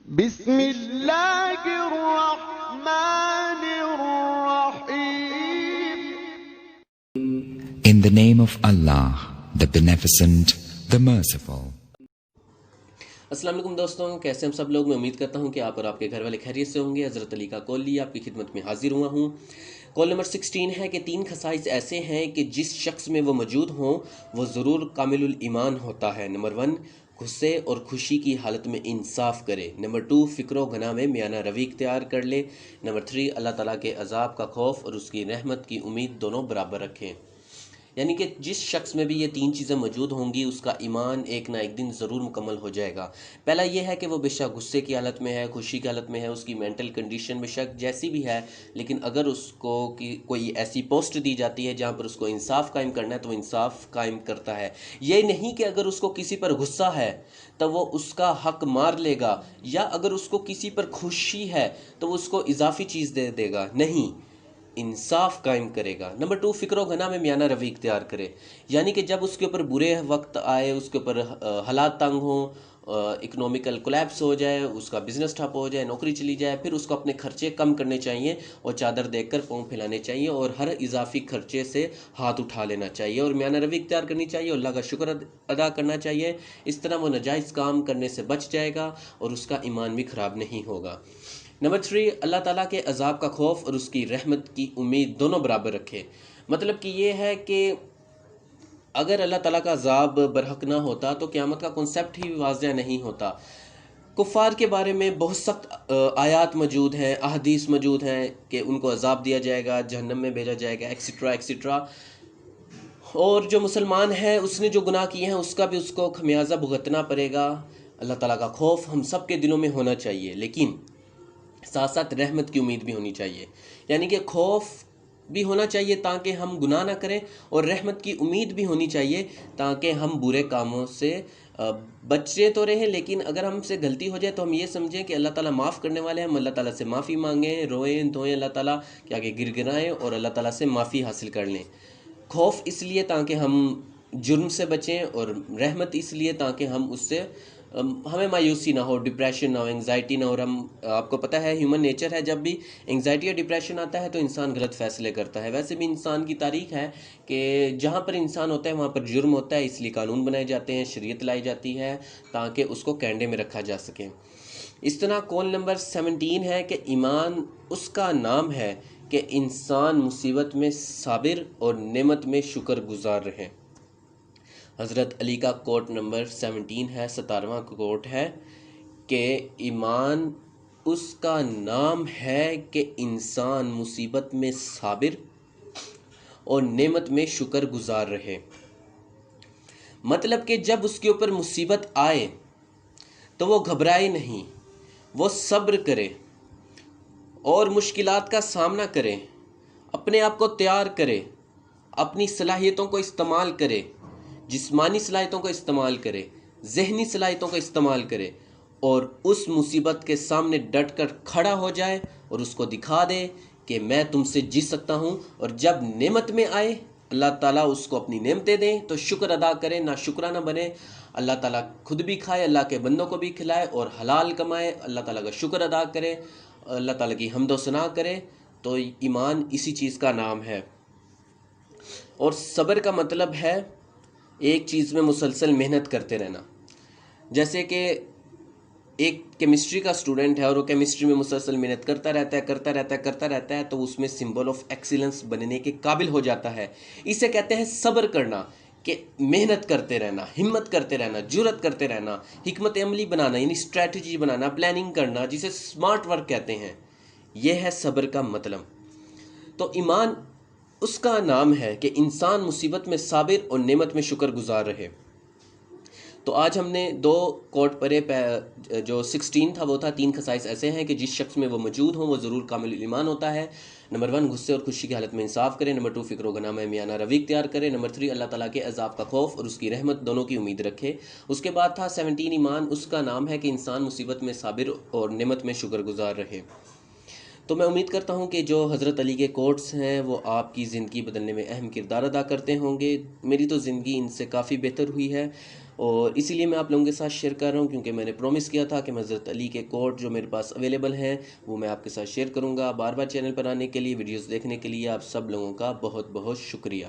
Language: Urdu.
بسم اللہ الرحمن الرحیم. In the name of Allah, the Beneficent, the Merciful. السلام علیکم دوستوں، کیسے ہم سب لوگ؟ میں امید کرتا ہوں کہ آپ اور آپ کے گھر والے خیریت سے ہوں گے. حضرت علی کا کال لیا آپ کی خدمت میں حاضر ہوا ہوں. کال نمبر 16 ہے کہ 3 خصائص ایسے ہیں کہ جس شخص میں وہ موجود ہوں وہ ضرور کامل الایمان ہوتا ہے. نمبر 1، غصے اور خوشی کی حالت میں انصاف کرے. نمبر 2، فکر و گناہ میں میانہ روی اختیار کر لے. نمبر 3، اللہ تعالیٰ کے عذاب کا خوف اور اس کی رحمت کی امید دونوں برابر رکھیں. یعنی کہ جس شخص میں بھی یہ 3 چیزیں موجود ہوں گی اس کا ایمان ایک نہ ایک دن ضرور مکمل ہو جائے گا. پہلا یہ ہے کہ وہ بے شک غصے کی حالت میں ہے، خوشی کی حالت میں ہے، اس کی مینٹل کنڈیشن بے شک جیسی بھی ہے، لیکن اگر اس کو کوئی ایسی پوسٹ دی جاتی ہے جہاں پر اس کو انصاف قائم کرنا ہے تو وہ انصاف قائم کرتا ہے. یہ نہیں کہ اگر اس کو کسی پر غصہ ہے تو وہ اس کا حق مار لے گا، یا اگر اس کو کسی پر خوشی ہے تو وہ اس کو اضافی چیز دے دے گا. نہیں، انصاف قائم کرے گا. نمبر 2، فکر و گناہ میں میانہ روی اختیار کرے. یعنی کہ جب اس کے اوپر برے وقت آئے، اس کے اوپر حالات تنگ ہوں، اکنومیکل کولیپس ہو جائے، اس کا بزنس ٹھپ ہو جائے، نوکری چلی جائے، پھر اس کو اپنے خرچے کم کرنے چاہیے اور چادر دیکھ کر پاؤں پھیلانے چاہیے اور ہر اضافی خرچے سے ہاتھ اٹھا لینا چاہیے اور میانہ روی اختیار کرنی چاہیے اور اللہ کا شکر ادا کرنا چاہیے. اس طرح وہ ناجائز کام کرنے سے بچ جائے گا اور اس کا ایمان بھی خراب نہیں ہوگا. نمبر 3، اللہ تعالیٰ کے عذاب کا خوف اور اس کی رحمت کی امید دونوں برابر رکھے. مطلب کہ یہ ہے کہ اگر اللہ تعالیٰ کا عذاب برحق نہ ہوتا تو قیامت کا کنسیپٹ ہی واضح نہیں ہوتا. کفار کے بارے میں بہت سخت آیات موجود ہیں، احادیث موجود ہیں کہ ان کو عذاب دیا جائے گا، جہنم میں بھیجا جائے گا، ایکسیٹرا ایکسیٹرا. اور جو مسلمان ہے اس نے جو گناہ کیے ہیں اس کا بھی اس کو خمیازہ بھگتنا پڑے گا. اللہ تعالیٰ کا خوف ہم سب کے دلوں میں ہونا چاہیے، لیکن ساتھ ساتھ رحمت کی امید بھی ہونی چاہیے. یعنی کہ خوف بھی ہونا چاہیے تاکہ ہم گناہ نہ کریں، اور رحمت کی امید بھی ہونی چاہیے تاکہ ہم برے کاموں سے بچے تو رہیں، لیکن اگر ہم سے غلطی ہو جائے تو ہم یہ سمجھیں کہ اللہ تعالیٰ معاف کرنے والے ہیں. ہم اللہ تعالیٰ سے معافی مانگیں، روئیں دھوئیں اللہ تعالیٰ کہ آگے گر گرائیں اور اللہ تعالیٰ سے معافی حاصل کر لیں. خوف اس لیے تاکہ ہم جرم سے بچیں، اور رحمت اس لیے تاکہ ہم اس سے ہمیں مایوسی نہ ہو، ڈپریشن نہ ہو، انگزائٹی نہ ہو. اور آپ کو پتہ ہے ہیومن نیچر ہے، جب بھی انگزائٹی یا ڈپریشن آتا ہے تو انسان غلط فیصلے کرتا ہے. ویسے بھی انسان کی تاریخ ہے کہ جہاں پر انسان ہوتا ہے وہاں پر جرم ہوتا ہے، اس لیے قانون بنائے جاتے ہیں، شریعت لائی جاتی ہے تاکہ اس کو کینڈے میں رکھا جا سکے. اس طرح کال نمبر 17 ہے کہ ایمان اس کا نام ہے کہ انسان مصیبت میں صابر اور نعمت میں شکر گزار رہے. حضرت علی کا کوٹ نمبر 17 ہے، 17واں کوٹ ہے کہ ایمان اس کا نام ہے کہ انسان مصیبت میں صابر اور نعمت میں شکر گزار رہے. مطلب کہ جب اس کے اوپر مصیبت آئے تو وہ گھبرائے نہیں، وہ صبر کرے اور مشکلات کا سامنا کرے، اپنے آپ کو تیار کرے، اپنی صلاحیتوں کو استعمال کرے، جسمانی صلاحیتوں کو استعمال کرے، ذہنی صلاحیتوں کو استعمال کرے، اور اس مصیبت کے سامنے ڈٹ کر کھڑا ہو جائے اور اس کو دکھا دے کہ میں تم سے جیت سکتا ہوں. اور جب نعمت میں آئے اللہ تعالیٰ اس کو اپنی نعمتیں دیں تو شکر ادا کرے، نہ شکرانہ بنے. اللہ تعالیٰ خود بھی کھائے، اللہ کے بندوں کو بھی کھلائے اور حلال کمائے، اللہ تعالیٰ کا شکر ادا کرے، اللہ تعالیٰ کی حمد و ثنا کرے. تو ایمان اسی چیز کا نام ہے. اور صبر کا مطلب ہے ایک چیز میں مسلسل محنت کرتے رہنا. جیسے کہ ایک کیمسٹری کا اسٹوڈنٹ ہے اور وہ کیمسٹری میں مسلسل محنت کرتا رہتا ہے تو اس میں سمبل آف ایکسیلنس بننے کے قابل ہو جاتا ہے. اسے کہتے ہیں صبر کرنا، کہ محنت کرتے رہنا، ہمت کرتے رہنا، جرأت کرتے رہنا، حکمت عملی بنانا یعنی اسٹریٹجی بنانا، پلاننگ کرنا، جسے سمارٹ ورک کہتے ہیں. یہ ہے صبر کا مطلب. تو ایمان اس کا نام ہے کہ انسان مصیبت میں صابر اور نعمت میں شکر گزار رہے. تو آج ہم نے 2 کوٹ پڑھے. جو 16 تھا وہ تھا 3 خصائص ایسے ہیں کہ جس شخص میں وہ موجود ہوں وہ ضرور کامل ایمان ہوتا ہے. نمبر 1، غصے اور خوشی کی حالت میں انصاف کرے. نمبر 2، فکر و گناہ میں میانہ روی اختیار کرے. نمبر 3، اللہ تعالیٰ کے عذاب کا خوف اور اس کی رحمت دونوں کی امید رکھے. اس کے بعد تھا 17، ایمان اس کا نام ہے کہ انسان مصیبت میں صابر اور نعمت میں شکر گزار رہے. تو میں امید کرتا ہوں کہ جو حضرت علی کے کوٹس ہیں وہ آپ کی زندگی بدلنے میں اہم کردار ادا کرتے ہوں گے. میری تو زندگی ان سے کافی بہتر ہوئی ہے، اور اسی لیے میں آپ لوگوں کے ساتھ شیئر کر رہا ہوں، کیونکہ میں نے پرومس کیا تھا کہ میں حضرت علی کے کوٹ جو میرے پاس اویلیبل ہیں وہ میں آپ کے ساتھ شیئر کروں گا. بار بار چینل پر آنے کے لیے، ویڈیوز دیکھنے کے لیے آپ سب لوگوں کا بہت بہت شکریہ.